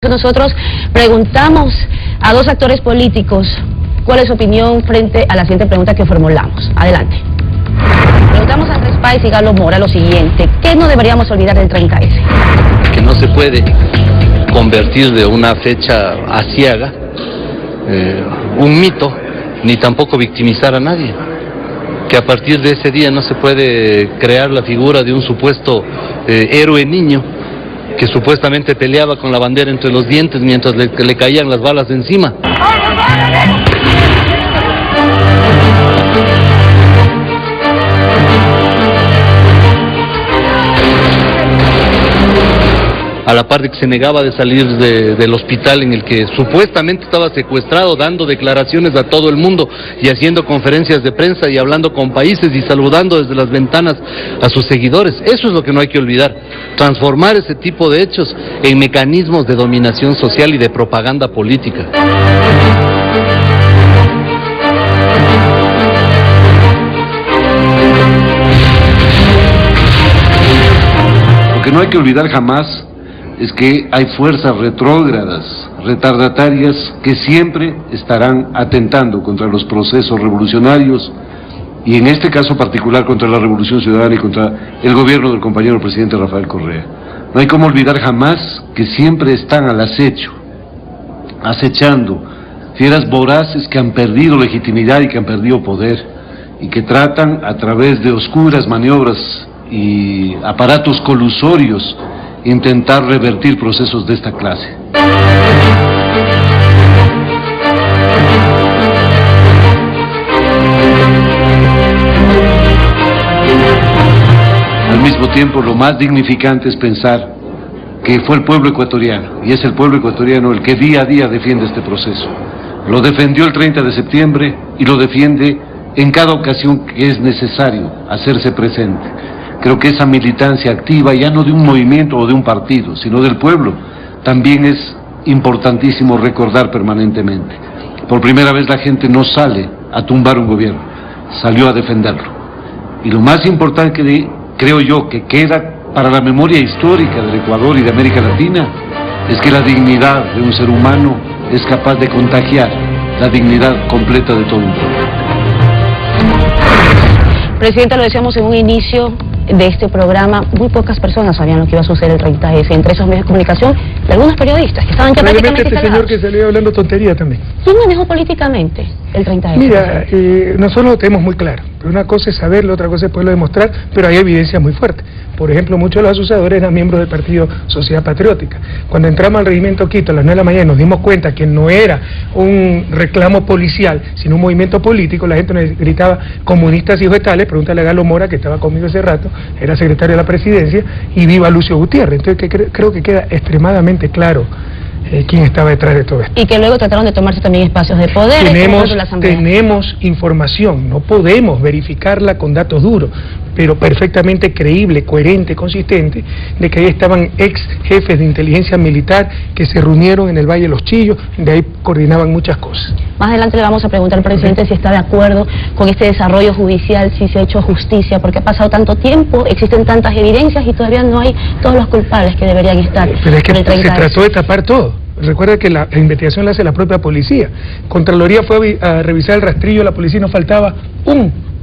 nosotros preguntamos a dos actores políticos cuál es su opinión frente a la siguiente pregunta que formulamos. Adelante. Preguntamos a Andrés Páez y Galo Mora lo siguiente: ¿qué no deberíamos olvidar del 30S? Que no se puede convertir de una fecha aciaga un mito, ni tampoco victimizar a nadie. Que a partir de ese día no se puede crear la figura de un supuesto héroe niño que supuestamente peleaba con la bandera entre los dientes mientras le caían las balas de encima. A la par de que se negaba de salir del hospital en el que supuestamente estaba secuestrado, dando declaraciones a todo el mundo y haciendo conferencias de prensa y hablando con países y saludando desde las ventanas a sus seguidores. Eso es lo que no hay que olvidar, transformar ese tipo de hechos en mecanismos de dominación social y de propaganda política. Lo que no hay que olvidar jamás es que hay fuerzas retrógradas, retardatarias, que siempre estarán atentando contra los procesos revolucionarios y en este caso particular contra la Revolución Ciudadana y contra el gobierno del compañero presidente Rafael Correa. No hay como olvidar jamás que siempre están al acecho, acechando fieras voraces que han perdido legitimidad y que han perdido poder y que tratan a través de oscuras maniobras y aparatos colusorios intentar revertir procesos de esta clase. Al mismo tiempo, lo más dignificante es pensar que fue el pueblo ecuatoriano, y es el pueblo ecuatoriano el que día a día defiende este proceso. Lo defendió el 30 de septiembre y lo defiende en cada ocasión que es necesario hacerse presente. Creo que esa militancia activa, ya no de un movimiento o de un partido, sino del pueblo, también es importantísimo recordar permanentemente. Por primera vez la gente no sale a tumbar un gobierno, salió a defenderlo. Y lo más importante que creo yo que queda para la memoria histórica del Ecuador y de América Latina es que la dignidad de un ser humano es capaz de contagiar la dignidad completa de todo un pueblo. Presidenta, lo decíamos en un inicio de este programa, muy pocas personas sabían lo que iba a suceder el 30S, entre esos medios de comunicación y algunos periodistas que estaban ya prácticamente este cagados. Señor que salió hablando tontería también. ¿Quién manejó políticamente el 30S? Mira, nosotros lo tenemos muy claro. Una cosa es saberlo, otra cosa es poderlo demostrar, pero hay evidencia muy fuerte. Por ejemplo, muchos de los asociadores eran miembros del partido Sociedad Patriótica. Cuando entramos al regimiento Quito a las 9 de la mañana nos dimos cuenta que no era un reclamo policial, sino un movimiento político. La gente nos gritaba comunistas y vegetales. Pregúntale a Galo Mora, que estaba conmigo ese rato, era secretario de la presidencia, y viva Lucio Gutiérrez. Entonces creo que queda extremadamente claro quién estaba detrás de todo esto. Y que luego trataron de tomarse también espacios de poder. Tenemos información, no podemos verificarla con datos duros, pero perfectamente creíble, coherente, consistente, de que ahí estaban ex jefes de inteligencia militar que se reunieron en el Valle de los Chillos, de ahí coordinaban muchas cosas. Más adelante le vamos a preguntar al presidente si está de acuerdo con este desarrollo judicial, si se ha hecho justicia, porque ha pasado tanto tiempo, existen tantas evidencias y todavía no hay todos los culpables que deberían estar. Pero es que se trató de tapar todo. Recuerda que la investigación la hace la propia policía. Contraloría fue a revisar el rastrillo de la policía y nos faltaba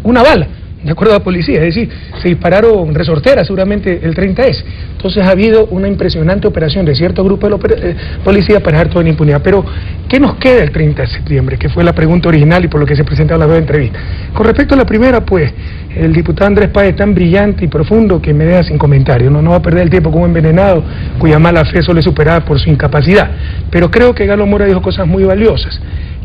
una bala, de acuerdo a la policía. Es decir, se dispararon resorteras seguramente el 30S. Entonces ha habido una impresionante operación de cierto grupo de policía para dejar todo en impunidad. Pero, ¿qué nos queda el 30 de septiembre? Que fue la pregunta original y por lo que se presentaron las dos entrevistas. Con respecto a la primera, pues, el diputado Andrés Páez es tan brillante y profundo que me deja sin comentario. No va a perder el tiempo con un envenenado cuya mala fe solo es superada por su incapacidad. Pero creo que Galo Mora dijo cosas muy valiosas.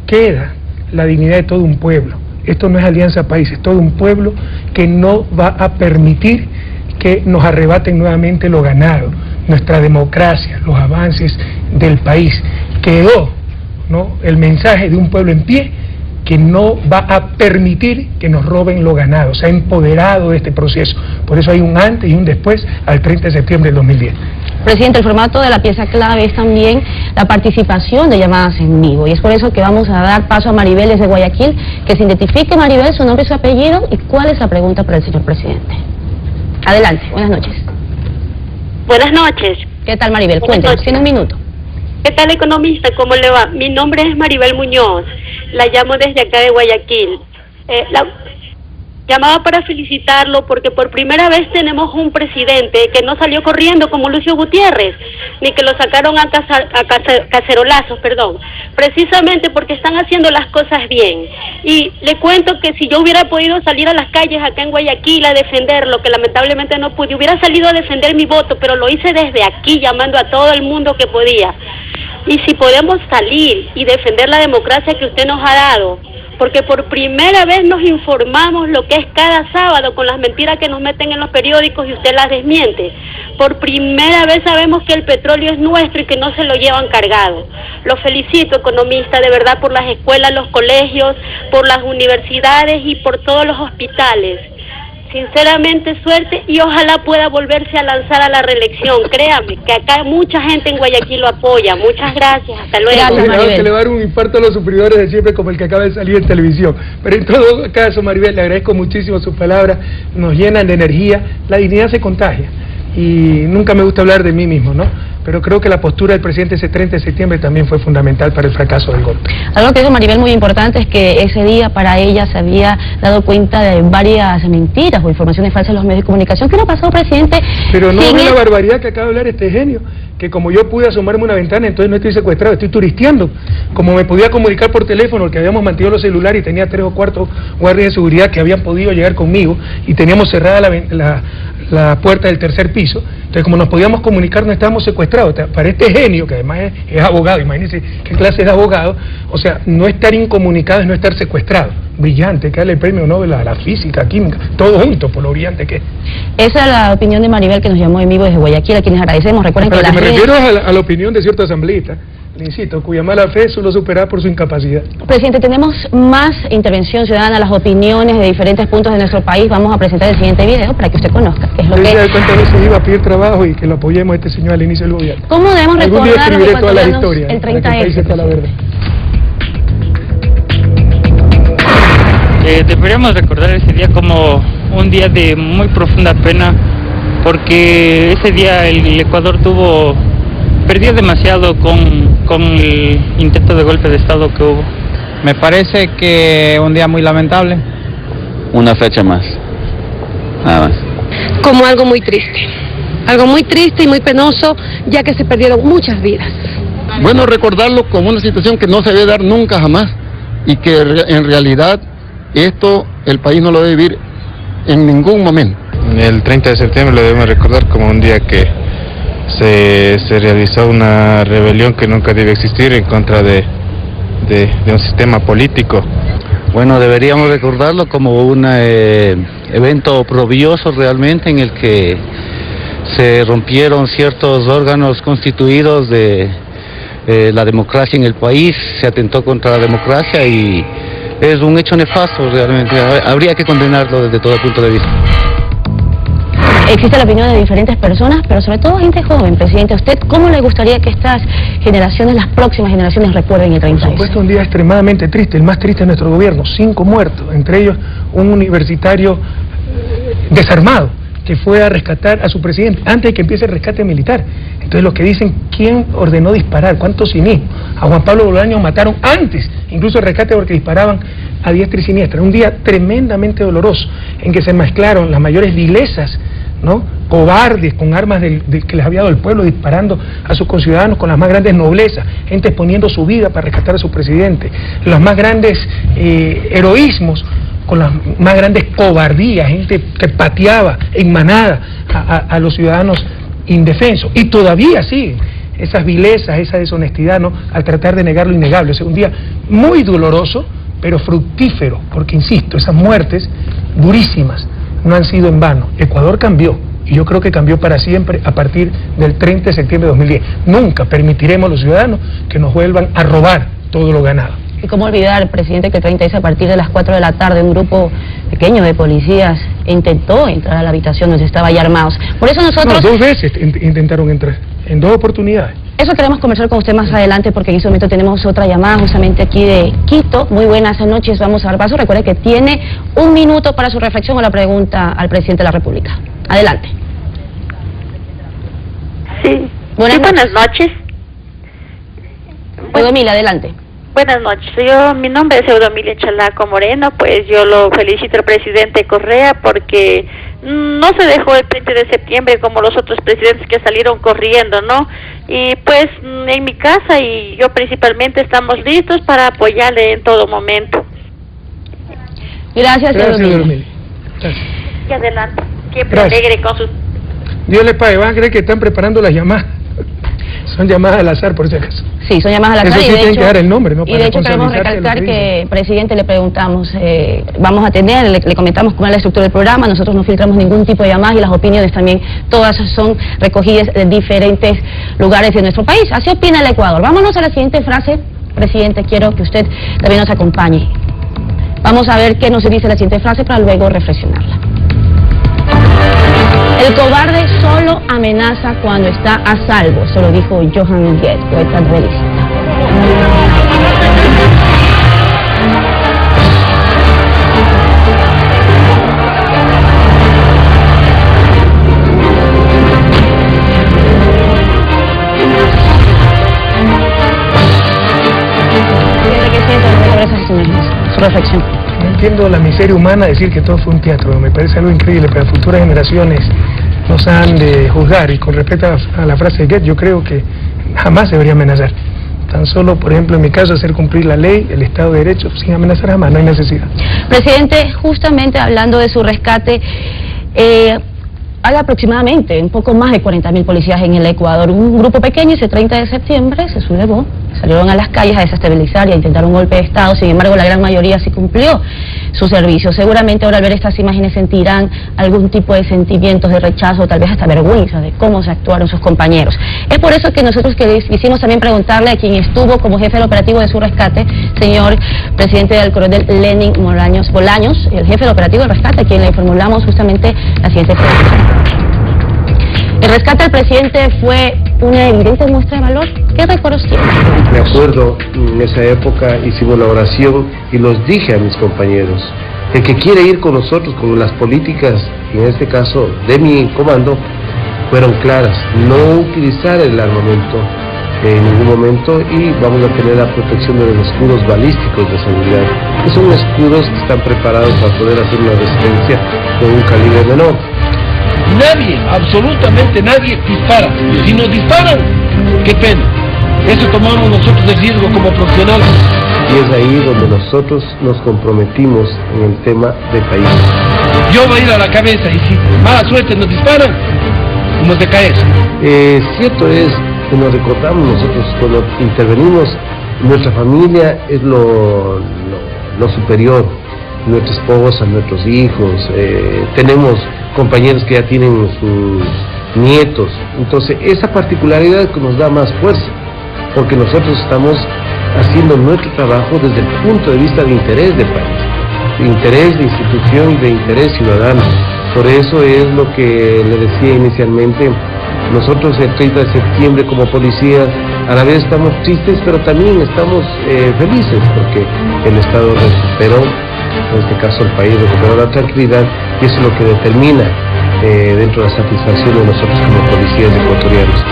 Queda la dignidad de todo un pueblo. Esto no es Alianza País, es todo un pueblo que no va a permitir que nos arrebaten nuevamente lo ganado, nuestra democracia, los avances del país. Quedó, ¿no?, el mensaje de un pueblo en pie que no va a permitir que nos roben lo ganado. Se ha empoderado de este proceso. Por eso hay un antes y un después al 30 de septiembre del 2010. Presidente, el formato de la pieza clave es también la participación de llamadas en vivo, y es por eso que vamos a dar paso a Maribel desde Guayaquil, que se identifique, Maribel, su nombre y su apellido, y cuál es la pregunta para el señor presidente. Adelante, buenas noches. Buenas noches. ¿Qué tal, Maribel? Cuéntanos, tiene un minuto. ¿Qué tal, economista? ¿Cómo le va? Mi nombre es Maribel Muñoz, la llamo desde acá de Guayaquil. Llamaba para felicitarlo porque por primera vez tenemos un presidente que no salió corriendo como Lucio Gutiérrez, ni que lo sacaron a cacerolazos, precisamente porque están haciendo las cosas bien. Y le cuento que si yo hubiera podido salir a las calles acá en Guayaquil a defenderlo, que lamentablemente no pude, hubiera salido a defender mi voto, pero lo hice desde aquí, llamando a todo el mundo que podía. Y si podemos salir y defender la democracia que usted nos ha dado, porque por primera vez nos informamos lo que es cada sábado con las mentiras que nos meten en los periódicos y usted las desmiente. Por primera vez sabemos que el petróleo es nuestro y que no se lo llevan cargado. Lo felicito, economista, de verdad, por las escuelas, los colegios, por las universidades y por todos los hospitales. Sinceramente, suerte, y ojalá pueda volverse a lanzar a la reelección. Créame que acá mucha gente en Guayaquil lo apoya. Muchas gracias, hasta luego. Gracias, que le va a dar un infarto a los sufridores de siempre, como el que acaba de salir en televisión. Pero en todo caso, Maribel, le agradezco muchísimo sus palabras, nos llenan de energía. La dignidad se contagia, y nunca me gusta hablar de mí mismo, ¿no? Pero creo que la postura del presidente ese 30 de septiembre también fue fundamental para el fracaso del golpe. Algo que dijo Maribel muy importante es que ese día para ella se había dado cuenta de varias mentiras o informaciones falsas en los medios de comunicación. ¿Qué no pasó, presidente? Pero no es la barbaridad que acaba de hablar este genio, que como yo pude asomarme una ventana, entonces no estoy secuestrado, estoy turisteando. Como me podía comunicar por teléfono, que habíamos mantenido los celulares y tenía 3 o 4 guardias de seguridad que habían podido llegar conmigo y teníamos cerrada la puerta del tercer piso, entonces como nos podíamos comunicar no estábamos secuestrados. Para este genio, que además es abogado, imagínense qué clase de abogado, o sea, no estar incomunicado es no estar secuestrado. Brillante, que darle el premio Nobel a la física, química, todo junto, por lo brillante que es. Esa es la opinión de Maribel, que nos llamó en vivo desde Guayaquil, a quienes agradecemos. Recuerden que me refiero a la opinión de cierto asambleísta, le insisto, cuya mala fe solo superada por su incapacidad. Presidente, tenemos más intervención ciudadana, las opiniones de diferentes puntos de nuestro país. Vamos a presentar el siguiente video para que usted conozca qué es lo que... de cuántas veces iba a pedir trabajo y que lo apoyemos a este señor al inicio del gobierno. ¿Cómo debemos recordar los ecuatorianos el 30F? Toda la verdad. Deberíamos recordar ese día como un día de muy profunda pena, porque ese día el Ecuador perdió demasiado con el intento de golpe de Estado que hubo. Me parece que un día muy lamentable. Una fecha más, nada más. Como algo muy triste y muy penoso, ya que se perdieron muchas vidas. Bueno, recordarlo como una situación que no se debe dar nunca jamás, y que en realidad esto el país no lo debe vivir en ningún momento. El 30 de septiembre lo debemos recordar como un día que se realizó una rebelión que nunca debe existir en contra de un sistema político. Bueno, deberíamos recordarlo como un evento oprobioso realmente, en el que se rompieron ciertos órganos constituidos de la democracia en el país, se atentó contra la democracia y es un hecho nefasto realmente. Habría que condenarlo desde todo punto de vista. Existe la opinión de diferentes personas, pero sobre todo gente joven. Presidente, ¿a usted cómo le gustaría que estas generaciones, las próximas generaciones, recuerden el 30? Por supuesto, un día extremadamente triste, el más triste de nuestro gobierno, 5 muertos, entre ellos un universitario desarmado, que fue a rescatar a su presidente antes de que empiece el rescate militar. Entonces los que dicen, ¿quién ordenó disparar? ¿Cuánto cinismo? A Juan Pablo Bolaño mataron antes, incluso el rescate, porque disparaban a diestra y siniestra. Un día tremendamente doloroso, en que se mezclaron las mayores vilezas, ¿no?, cobardes, con armas que les había dado el pueblo, disparando a sus conciudadanos, con las más grandes noblezas, gente exponiendo su vida para rescatar a su presidente, los más grandes heroísmos, con las más grandes cobardías, gente que pateaba en manada a los ciudadanos indefensos, y todavía siguen esas vilezas, esa deshonestidad, ¿no?, al tratar de negar lo innegable. O sea, un día muy doloroso, pero fructífero, porque insisto, esas muertes durísimas no han sido en vano. Ecuador cambió, y yo creo que cambió para siempre a partir del 30 de septiembre de 2010. Nunca permitiremos a los ciudadanos que nos vuelvan a robar todo lo ganado. Y cómo olvidar, presidente, que el 30 a partir de las 4 de la tarde un grupo pequeño de policías intentó entrar a la habitación donde estaban ya armados. Por eso nosotros... No, 2 veces intentaron entrar, en 2 oportunidades. Eso queremos conversar con usted más adelante, porque en este momento tenemos otra llamada justamente aquí de Quito. Muy buenas noches, vamos a dar paso. Recuerde que tiene 1 minuto para su reflexión o la pregunta al presidente de la República. Adelante. Sí, buenas noches. Eudomilia, adelante. Buenas noches, mi nombre es Eudomilia Chalaco Moreno, pues yo lo felicito al presidente Correa porque no se dejó el 30 de septiembre como los otros presidentes que salieron corriendo, ¿no? Y pues en mi casa y yo principalmente estamos listos para apoyarle en todo momento. Gracias, Eudomilia. Y adelante, siempre alegre con sus... Dios les pague, van a creer que están preparando las llamadas. Son llamadas al azar, por si acaso. Sí, son llamadas al azar. Eso sí, tienen que dar el nombre, ¿no? Y de hecho queremos recalcar que, presidente, le preguntamos, vamos a atender, le comentamos cómo es la estructura del programa, nosotros no filtramos ningún tipo de llamadas y las opiniones también, todas son recogidas de diferentes lugares de nuestro país. Así opina el Ecuador. Vámonos a la siguiente frase. Presidente, quiero que usted también nos acompañe. Vamos a ver qué nos dice la siguiente frase para luego reflexionarla. El cobarde solo amenaza cuando está a salvo, eso lo dijo Johan Guet, poeta realista. ¿Qué siente sobre esas imágenes? Su reflexión. No entiendo la miseria humana decir que todo fue un teatro, me parece algo increíble, pero futuras generaciones nos han de juzgar, y con respecto a la frase de Goethe, yo creo que jamás debería amenazar. Tan solo, por ejemplo, en mi caso, hacer cumplir la ley, el Estado de Derecho, sin amenazar jamás, no hay necesidad. Presidente, justamente hablando de su rescate, hay aproximadamente un poco más de 40.000 policías en el Ecuador. Un grupo pequeño, ese 30 de septiembre, se sublevó, salieron a las calles a desestabilizar y a intentar un golpe de Estado. Sin embargo, la gran mayoría sí cumplió su servicio. Seguramente ahora al ver estas imágenes sentirán algún tipo de sentimientos de rechazo, tal vez hasta vergüenza de cómo se actuaron sus compañeros. Es por eso que nosotros quisimos también preguntarle a quien estuvo como jefe del operativo de su rescate, señor presidente del coronel Lenin Bolaños, el jefe del operativo de rescate, a quien le formulamos justamente la siguiente pregunta. El rescate del presidente fue una evidente muestra de valor. ¿Qué recuerdos tiene? Me acuerdo, en esa época hicimos la oración y los dije a mis compañeros, el que quiere ir con nosotros, con las políticas, en este caso de mi comando, fueron claras, no utilizar el armamento en ningún momento y vamos a tener la protección de los escudos balísticos de seguridad, que son escudos que están preparados para poder hacer una resistencia con un calibre menor. Nadie, absolutamente nadie dispara. Si nos disparan, qué pena. Eso tomamos nosotros de riesgo como profesionales. Y es ahí donde nosotros nos comprometimos en el tema de país. Yo voy a ir a la cabeza y si mala suerte nos disparan, nos decaes. Cierto es que nos recordamos nosotros cuando intervenimos, nuestra familia es lo superior, nuestra esposa, nuestros hijos, tenemos compañeros que ya tienen sus nietos, entonces esa particularidad que nos da más fuerza, porque nosotros estamos haciendo nuestro trabajo desde el punto de vista de interés del país, de interés de institución y de interés ciudadano. Por eso es lo que le decía inicialmente, nosotros el 30 de septiembre como policías a la vez estamos tristes, pero también estamos felices porque el Estado recuperó, en este caso el país recuperó la tranquilidad, y eso es lo que determina dentro de la satisfacción de nosotros como policías ecuatorianos.